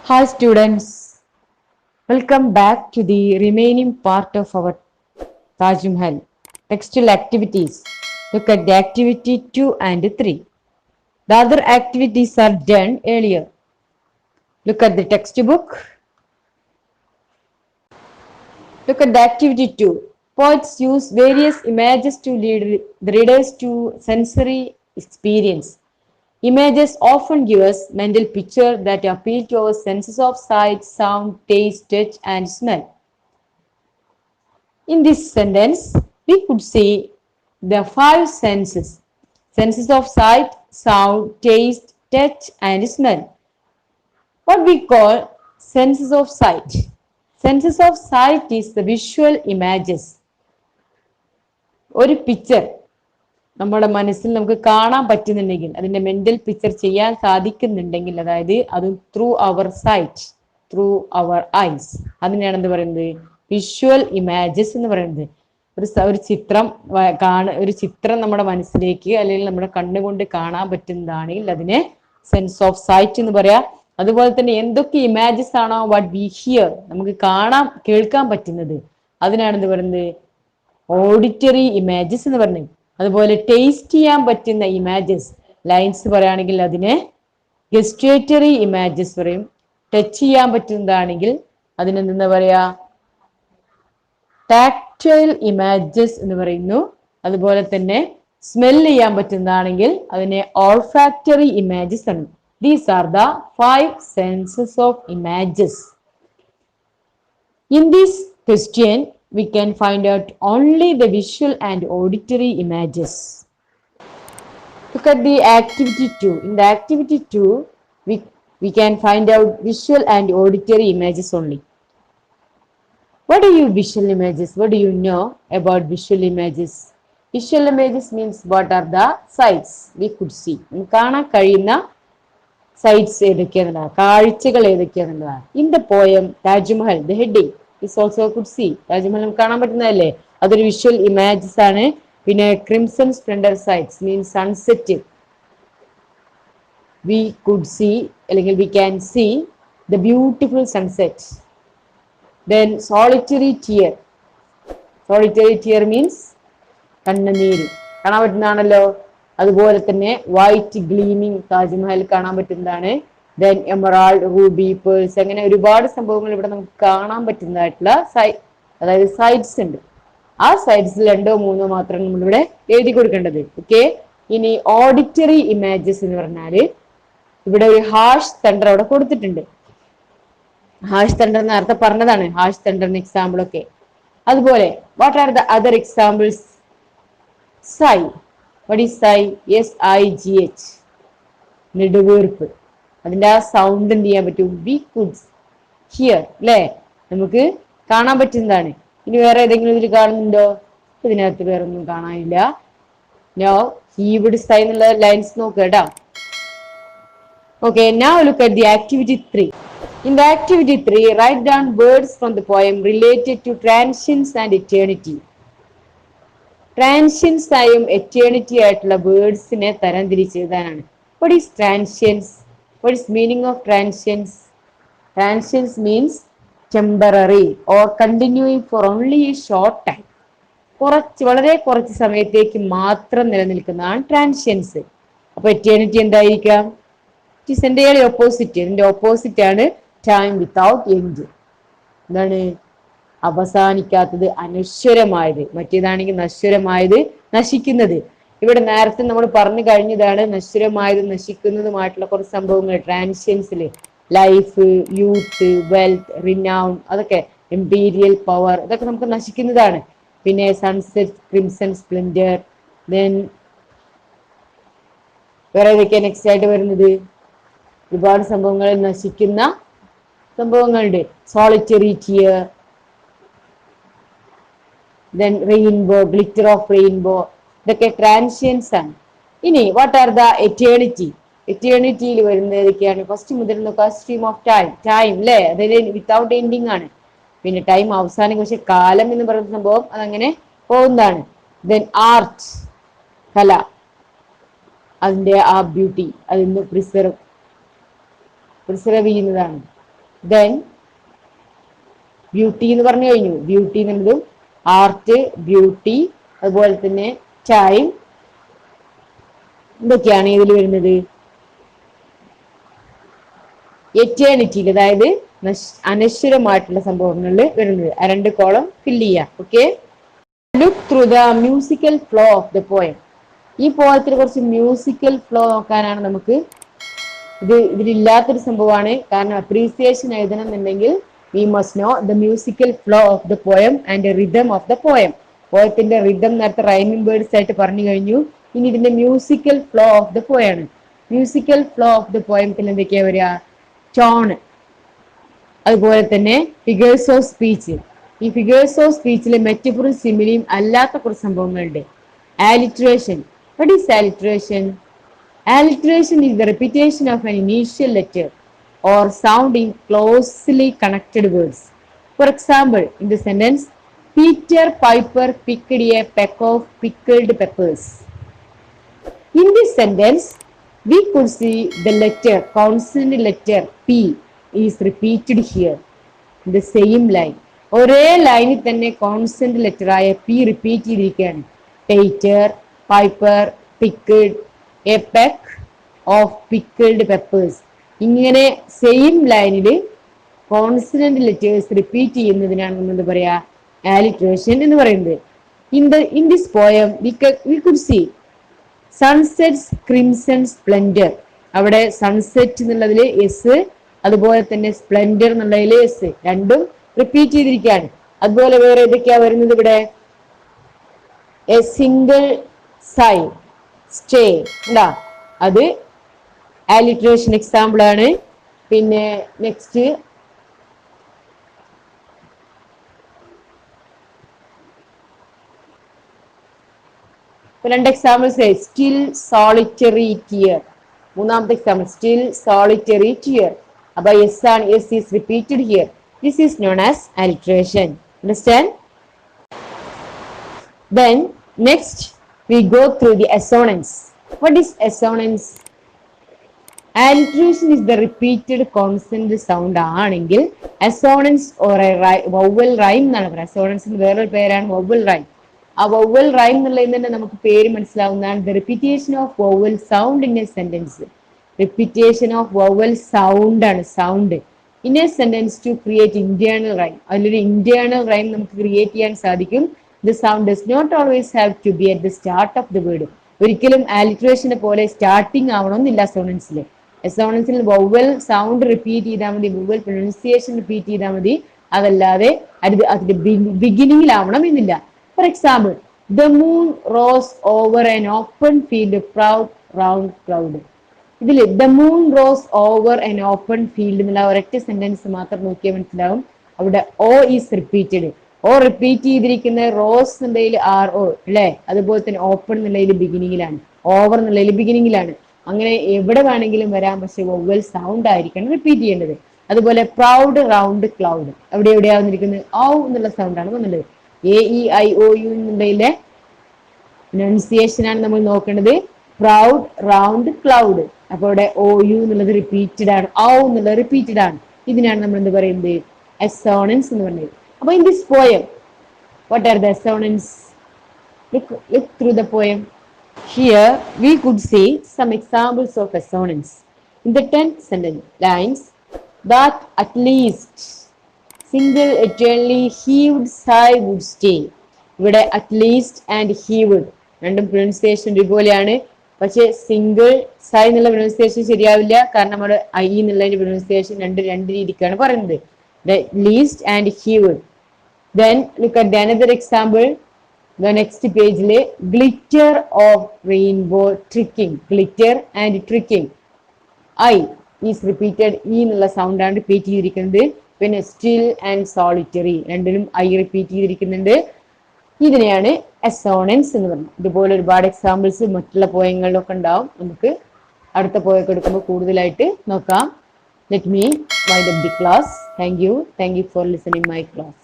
Hi students, welcome back to the remaining part of our Taj Mahal textual activities. Look at the activity 2 and 3. The other activities are done earlier. Look at the textbook. Look at the activity 2. Poets use various images to lead the readers to sensory experience. Images often give us mental pictures that appeal to our senses of sight, sound, taste, touch, and smell. In this sentence, we could see the five senses. Senses of sight, sound, taste, touch, and smell. What we call senses of sight. Senses of sight is the visual images. ഒരു picture നമ്മുടെ മനസ്സിൽ നമുക്ക് കാണാൻ പറ്റുന്നുണ്ടെങ്കിൽ, അതിന്റെ mental picture ചെയ്യാൻ സാധിക്കുന്നുണ്ടെങ്കിൽ, അതായത് അത് through their sight, through their eyes, അതിനെയാണ് എന്ത് പറയുന്നത്? വിഷ്വൽ ഇമേജസ് എന്ന് പറയുന്നത്. ഒരു ചിത്രം നമ്മുടെ മനസ്സിലേക്ക് അല്ലെങ്കിൽ നമ്മുടെ കണ്ണുകൊണ്ട് കാണാൻ പറ്റുന്നതാണെങ്കിൽ അതിനെ സെൻസ് ഓഫ് സൈറ്റ് എന്ന് പറയാം. അതുപോലെ തന്നെ എന്തൊക്കെ ഇമേജസ് ആണോ വാട്ട് വി ഹിയർ, നമുക്ക് കേൾക്കാൻ പറ്റുന്നത്, അതിനാണ് എന്ത് പറയുന്നത്? ഓഡിറ്ററി ഇമേജസ് എന്ന് പറയുന്നത്. അതുപോലെ ടേസ്റ്റ് ചെയ്യാൻ പറ്റുന്ന ഇമേജസ്, ലൈൻസ് പറയുകയാണെങ്കിൽ അതിനെ ഗസ്റ്റേറ്ററി ഇമേജസ് പറയും. ടച്ച് ചെയ്യാൻ പറ്റുന്നതാണെങ്കിൽ അതിനെന്താ പറയാ? ടാക്ടൈൽ ഇമേജസ് എന്ന് പറയുന്നു. അതുപോലെ തന്നെ സ്മെൽ ചെയ്യാൻ പറ്റുന്നതാണെങ്കിൽ അതിനെ ഓൾഫാക്ടറി ഇമേജസ് ആണ്. These are the 5 census of images. In this question, we can find out only the visual and auditory images. Look at the activity 2. In the activity 2, we can find out visual and auditory images only. What are you visual images? What do you know about visual images? Visual images means what are the sights we could see. കാണാൻ കഴിയുന്ന sights ഏതൊക്കെയാണെന്നാണ്, കാഴ്ചകൾ ഏതൊക്കെയാണെന്നതാണ്. In the poem Taj Mahal, the heading is also could see. Taj Mahal നമുക്ക് കാണാൻ പറ്റുന്നതല്ലേ, അതൊരു visual images ആണ്. പിന്നെ crimson splendour sites means sunset, we could see അല്ലെങ്കിൽ we can see the beautiful sunset. Then solitary tear means കണ്ണുനീര്, കാണാൻ പറ്റുന്നതാണല്ലോ. അതുപോലെ തന്നെ വൈറ്റ് ഗ്ലീമിങ് താജ്മഹൽ കാണാൻ പറ്റുന്നതാണ്. ദെൻ എമറാൾഡ്, റൂബി, പേൾസ്, അങ്ങനെ ഒരുപാട് സംഭവങ്ങൾ ഇവിടെ നമുക്ക് കാണാൻ പറ്റുന്നതായിട്ടുള്ള അതായത് സൈറ്റ്സ് ഉണ്ട്. ആ സൈറ്റ്സിൽ 2 or 3 മാത്രമാണ് നമ്മളിവിടെ എഴുതി കൊടുക്കേണ്ടത്. ഓക്കെ. ഇനി ഓഡിറ്ററി ഇമേജസ് എന്ന് പറഞ്ഞാല് ഇവിടെ ഒരു ഹാഷ് തണ്ടർ അവിടെ കൊടുത്തിട്ടുണ്ട്. ഹാഷ് തണ്ടർ നേരത്തെ പറഞ്ഞതാണ്, ഹാഷ് തണ്ടറിന് എക്സാമ്പിൾ ഒക്കെ. അതുപോലെ what are the other examples? Sigh. What is sigh? SIGH, നെടുവീർപ്പ്. അതിന്റെ ആ സൗണ്ട് എന്ത് ചെയ്യാൻ പറ്റും? We could hear, അല്ലേ? നമുക്ക് കാണാൻ പറ്റുന്നതാണ്. ഇനി വേറെ ഏതെങ്കിലും ഇതിൽ കാണുന്നുണ്ടോ? ഇതിനകത്ത് വേറെ ഒന്നും കാണാനില്ല. നോ, he would sigh എന്നുള്ള ലൈൻസ് നോക്കുക കേട്ടോ. Okay, now look at the activity 3. In the activity 3, write down words from the poem related to transience and eternity. ട്രാൻഷ്യൻസ് ആയും എറ്റേണിറ്റി ആയിട്ടുള്ള വേർഡ്സിനെ തരംതിരിച്ച് എഴുതാനാണ്. What is transience? What is meaning of transience? Transience means temporary or continuing for only a short time. വളരെ കുറച്ച് സമയത്തേക്ക് മാത്രം നിലനിൽക്കുന്നതാണ് ട്രാൻഷ്യൻസ്. അപ്പൊ എറ്റേണിറ്റി എന്തായിരിക്കാം? It is entirely opposite. ഇതിന്റെ ഓപ്പോസിറ്റ് ആണ് ടൈം വിത്തൗട്ട് എൻഡ്. എന്താണ്? അവസാനിക്കാത്തത്, അനശ്വരമായത്. മറ്റേതാണെങ്കിൽ നശ്വരമായത്, നശിക്കുന്നത്. ഇവിടെ നേരത്തെ നമ്മൾ പറഞ്ഞു കഴിഞ്ഞതാണ് നശ്വരമായതും നശിക്കുന്നതുമായിട്ടുള്ള കുറച്ച് സംഭവങ്ങൾ ട്രാൻഷ്യൻസിൽ. ലൈഫ്, യൂത്ത്, വെൽത്ത്, റിനൗൺ, അതൊക്കെ ഇംപീരിയൽ പവർ, ഇതൊക്കെ നമുക്ക് നശിക്കുന്നതാണ്. പിന്നെ സൺസെറ്റ്, ക്രിംസൺ സ്പ്ലെൻഡർ. ദെൻ വേറെ ഏതൊക്കെയാണ് നെക്സ്റ്റ് ആയിട്ട് വരുന്നത്? ഒരുപാട് സംഭവങ്ങൾ നശിക്കുന്ന സംഭവങ്ങളുണ്ട്. Solitary tear, then rainbow, glitter of rainbow, ഇതൊക്കെ ട്രാൻഷ്യൻസ് ആണ്. ഇനി വാട്ട് ആർ ദ എറ്റേണിറ്റി? എറ്റേണിറ്റിയിൽ വരുന്നത് ഏതൊക്കെയാണ്? ഫസ്റ്റ് മുതൽ നോക്കുക, സ്ട്രീം ഓഫ് ടൈം, ടൈം അല്ലേ, അതായത് വിത്തൗട്ട് എൻഡിങ് ആണ്. പിന്നെ ടൈം അവസാനിക്കും, പക്ഷെ കാലം എന്ന് പറയുന്ന സംഭവം അതങ്ങനെ പോകുന്നതാണ്. ദെൻ ആർട്ട്, കല, അതിന്റെ ആ ബ്യൂട്ടി അതിന്ന് പ്രിസർവ് ചെയ്യുന്നതാണ്. ദെൻ ബ്യൂട്ടി എന്ന് പറഞ്ഞു കഴിഞ്ഞു. ബ്യൂട്ടി എന്നുള്ളതും ആർട്ട്, ബ്യൂട്ടി, അതുപോലെ തന്നെ ടൈം, എന്തൊക്കെയാണ് ഇതിൽ വരുന്നത്? എറ്റേണിറ്റിയിൽ, അതായത് അനശ്വരമായിട്ടുള്ള സംഭവങ്ങളിൽ വരുന്നത്. ആ രണ്ട് കോളം ഫില്ല് ചെയ്യാം. Okay, look through the musical flow of the poem. ഈ പോയത്തിൽ കുറച്ച് മ്യൂസിക്കൽ ഫ്ലോ നോക്കാനാണ് നമുക്ക്. ഇതിലില്ലാത്തൊരു സംഭവമാണ്. കാരണം അപ്രീസിയേഷൻ എഴുതണം എന്നുണ്ടെങ്കിൽ we must know the musical flow of the poem and rhythm of the poem. പോയത്തിന്റെ റിതം നേരത്തെ റൈമിംഗ് വേർഡ്സ് ആയിട്ട് പറഞ്ഞു കഴിഞ്ഞു. ഇനി ഇതിന്റെ മ്യൂസിക്കൽ ഫ്ലോ ഓഫ് ദ പോയാണ്. മ്യൂസിക്കൽ ഫ്ലോ ഓഫ് ദ പോയത്തിൽ എന്തൊക്കെയാ വരിക? ടോണ്, അതുപോലെ തന്നെ ഫിഗേഴ്സ് ഓഫ് സ്പീച്ച്. ഈ ഫിഗേഴ്സ് ഓഫ് സ്പീച്ചിൽ മെറ്റഫറും സിമിലിയും അല്ലാത്ത കുറച്ച് സംഭവങ്ങളുണ്ട്. ആലിട്രേഷൻ. What is alliteration? Alliteration is the repetition of an initial letter or sound in closely connected words. For example, in the sentence, Peter Piper picked a peck of pickled peppers. In this sentence, we could see the letter, consonant letter P is repeated here in the same line. ഒരേ ലൈനിൽ തന്നെ constant letter ആയ P repeat ചെയ്തിരിക്കുകയാണ്. Peter Piper picked a peck of pickled peppers. ഇങ്ങനെ same ലൈനിൽ constant letters repeat ചെയ്യുന്നതിനാണ് നമ്മൾ എന്താ പറയാ? ആലിട്രേഷൻ എന്ന് പറയുന്നത്. In this poem we could see sunsets crimson splendor. അവിടെ സൺസെറ്റ് എന്നുള്ളതിൽ എസ്, അതുപോലെ തന്നെ സ്പ്ലെൻഡർ എന്നുള്ളതിൽ എസ്, രണ്ടും റിപ്പീറ്റ് ചെയ്തിരിക്കുകയാണ്. അതുപോലെ വേറെ ഏതൊക്കെയാ വരുന്നത് ഇവിടെ? എ സിംഗിൾ സൈ, സ്റ്റേ, എന്താ അത് ആലിട്രേഷൻ എക്സാമ്പിൾ ആണ്. പിന്നെ നെക്സ്റ്റ് രണ്ട് എക്സാമ്പിൾസ്, സ്റ്റിൽ സോളിറ്ററി ടിയർ. മൂന്നാമത്തെ എക്സാമ്പിൾ സ്റ്റിൽ സോളിറ്ററി ടിയർ. അപ്പൊ എസ് ആണ്, S is repeated here. This is known as alliteration. Understand? Then next we go through the assonance. What is assonance? Alliteration is the repeated consonant sound ആണെങ്കിൽ assonance or a vowel rhyme എന്നാണ് പറയുക. assonance വേറൊരു പേരാണ് vowel rhyme. ആ vowel rhyme എന്നുള്ളതിൽ തന്നെ നമുക്ക് പേര് മനസ്സിലാവുന്നതാണ് the repetition of vowel sound in a sentence. repetition of vowel sound ആണ്, sound in a sentence to create internal rhyme. അതിലൊരു internal rhyme നമുക്ക് ക്രിയേറ്റ് ചെയ്യാൻ സാധിക്കും. The sound does not always have to be at the start of the word. ഒരിക്കലും ആലിട്രേഷനെ പോലെ starting ആവണമെന്നില്ല അസോണൻസിൽ. അസോണൻസിൽ vowel sound repeat ചെയ്താൽ മതി, വവൽ പ്രൊനൗൺസിയേഷൻ റിപ്പീറ്റ് ചെയ്താൽ മതി, അതല്ലാതെ അതിന്റെ ബിഗിനിങ്ങിലാവണം എന്നില്ല. For example, the moon rose over an open field proud round cloud. ഇതിൽ the moon rose over an open field എന്നുള്ള ഒരൊറ്റ സെന്റൻസ് മാത്രം നോക്കിയാൽ മനസ്സിലാവും. അവിടെ ഓ ഈസ് റിപ്പീറ്റഡ്. ഓ റിപ്പീറ്റ് ചെയ്തിരിക്കുന്ന റോസ് എന്നുള്ളതിൽ ആർ ഒ അല്ലെ, അതുപോലെ തന്നെ ഓപ്പൺ എന്നുള്ളതിൽ ബിഗിനിങ്ങിലാണ്, ഓവർ എന്നുള്ളതിൽ ബിഗിനിങ്ങിലാണ്. അങ്ങനെ എവിടെ വേണമെങ്കിലും വരാം, പക്ഷെ വവൽ സൗണ്ട് ആയിരിക്കണം റിപ്പീറ്റ് ചെയ്യേണ്ടത്. അതുപോലെ പ്രൗഡ് റൗണ്ട് ക്ലൗഡ്, എവിടെയാ വന്നിരിക്കുന്നത്? ഔ എന്നുള്ള സൗണ്ട് ആണ് വന്നത്. A E I O U എന്നുള്ളതിലെ പ്രൊനൗൺസിയേഷൻ ആണ് നമ്മൾ നോക്കേണ്ടത്. Proud round cloud. അപ്പൊ ഇവിടെ ഒ യു എന്നുള്ളത് റിപ്പീറ്റഡ് ആണ്, ഔ എന്നുള്ളത് റിപ്പീറ്റഡ് ആണ്. ഇതിനാണ് നമ്മൾ എന്ത് പറയുന്നത്? അസോണൻസ് എന്ന് പറയുന്നത്. അപ്പൊ in this poem, what are the assonance? Look through the poem. Here we could see some examples of assonance. In the 10th sentence lines, that at least single eternally heaved sigh would stay. ഇവിടെ at least and heaved രണ്ടും pronunciation ഒരുപോലെയാണ്. പക്ഷെ single സൈ എന്നുള്ള pronunciation ശരിയാവില്ല, കാരണം നമ്മുടെ I എന്നുള്ളതിന്റെ pronunciation രണ്ട് രീതിക്കാണ് പറയുന്നത്. The least and heaved. Then look at the another example. The next page le glitter of rainbow tricking. Glitter and tricking. I is repeated. E എന്നുള്ള സൗണ്ട് ആണ് റിപ്പീറ്റ് ചെയ്തിരിക്കുന്നത്. പിന്നെ still and solitary രണ്ടിലും I repeat ചെയ്തിരിക്കുന്നുണ്ട്. ഇതിനെയാണ് assonance എന്ന് പറയുന്നത്. ഇതുപോലെ ഒരുപാട് എക്സാമ്പിൾസ് മറ്റുള്ള പോയങ്ങളിലൊക്കെ ഉണ്ടാവും. നമുക്ക് അടുത്ത പോയൊക്കെ എടുക്കുമ്പോൾ കൂടുതലായിട്ട് നോക്കാം. Let me wind up the class. Thank you for listening my class.